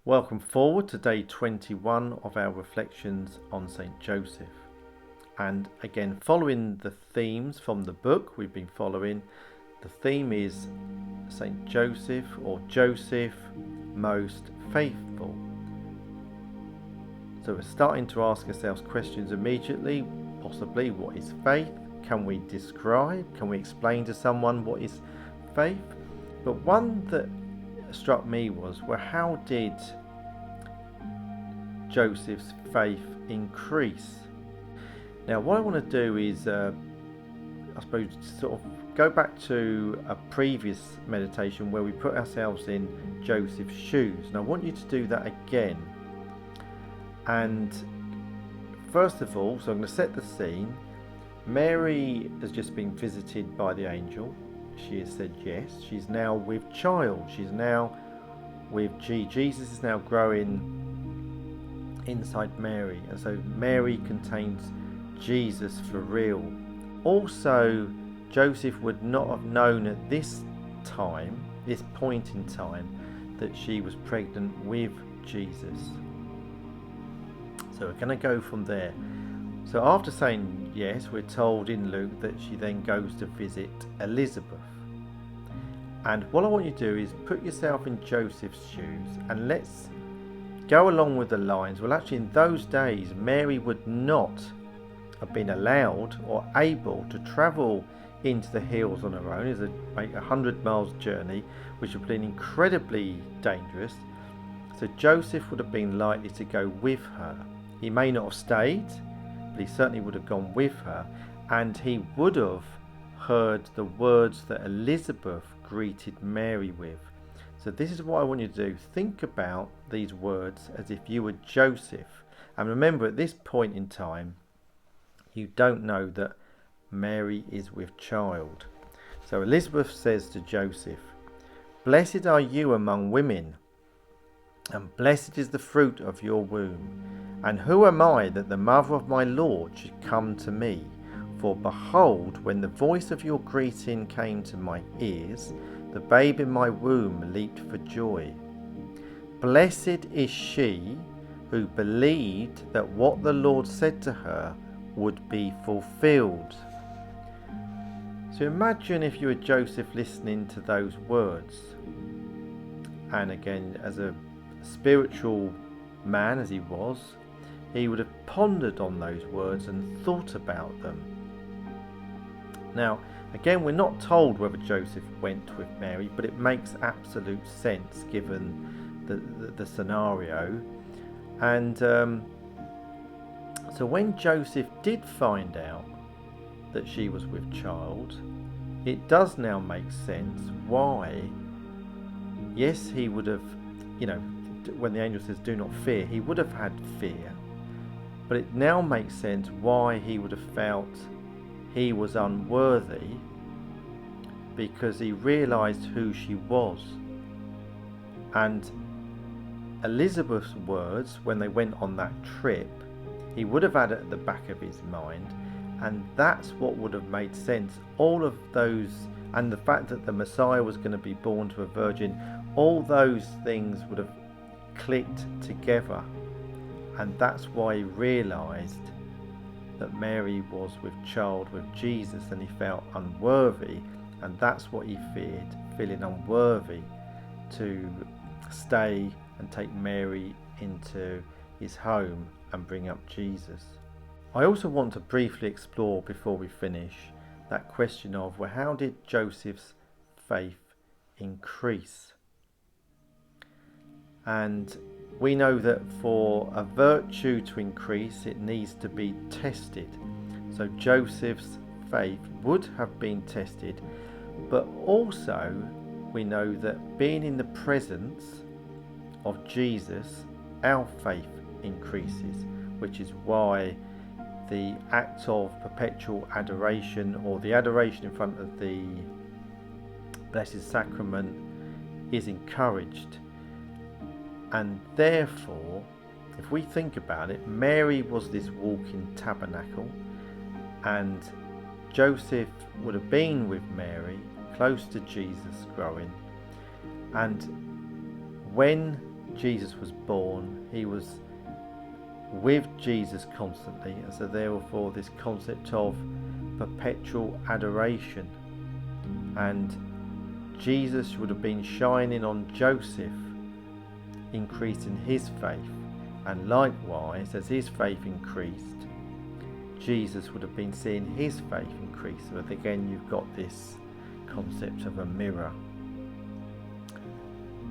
Welcome forward to day 21 of our reflections on St. Joseph. And again, following the themes from the book we've been following, the theme is St. Joseph, or Joseph, most faithful. So we're starting to ask ourselves questions immediately, possibly what is faith? Can we describe? Can we explain to someone what is faith? But one that struck me was, well, how did Joseph's faith increase? Now, what I want to do is, I suppose, sort of go back to a previous meditation where we put ourselves in Joseph's shoes. And I want you to do that again. And first of all, so I'm going to set the scene. Mary has just been visited by the angel. She has said yes. She's now with child. She's now with Jesus is now growing inside Mary. And so Mary contains Jesus for real. Also, Joseph would not have known at this time, this point in time, that she was pregnant with Jesus. So we're going to go from there. So after saying yes, we're told in Luke that she then goes to visit Elizabeth. And what I want you to do is put yourself in Joseph's shoes and let's go along with the lines. Well, actually, in those days, Mary would not have been allowed or able to travel into the hills on her own. It's make 100 miles journey, which would have been incredibly dangerous. So Joseph would have been likely to go with her. He may not have stayed, but he certainly would have gone with her, and he would have heard the words that Elizabeth greeted Mary with. So this is what I want you to do. Think about these words as if you were Joseph. And remember, at this point in time, you don't know that Mary is with child. So Elizabeth says to Joseph, "Blessed are you among women, and blessed is the fruit of your womb. And who am I that the mother of my Lord should come to me? For behold, when the voice of your greeting came to my ears, the babe in my womb leaped for joy. Blessed is she who believed that what the Lord said to her would be fulfilled." So imagine if you were Joseph listening to those words. And again, as a spiritual man as he was, he would have pondered on those words and thought about them. Now, again, we're not told whether Joseph went with Mary, but it makes absolute sense given the scenario. And so when Joseph did find out that she was with child, it does now make sense why, yes, he would have, when the angel says do not fear, he would have had fear. But it now makes sense why he would have felt he was unworthy, because he realised who she was. And Elizabeth's words when they went on that trip, he would have had it at the back of his mind, and that's what would have made sense. All of those, and the fact that the Messiah was going to be born to a virgin, all those things would have clicked together. And that's why he realised that Mary was with child with Jesus, and he felt unworthy, and that's what he feared, feeling unworthy to stay and take Mary into his home and bring up Jesus. I also want to briefly explore, before we finish, that question of, well, how did Joseph's faith increase? And we know that for a virtue to increase, it needs to be tested. So Joseph's faith would have been tested, but also we know that being in the presence of Jesus, our faith increases, which is why the act of perpetual adoration, or the adoration in front of the Blessed Sacrament, is encouraged. And therefore, if we think about it, Mary was this walking tabernacle, and Joseph would have been with Mary, close to Jesus growing. And when Jesus was born, he was with Jesus constantly, and so therefore this concept of perpetual adoration. And Jesus would have been shining on Joseph, increasing his faith, and likewise as his faith increased, Jesus would have been seeing his faith increase. So again, you've got this concept of a mirror.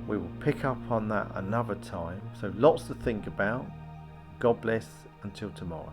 We will pick up on that another time. So lots to think about. God bless. Until tomorrow.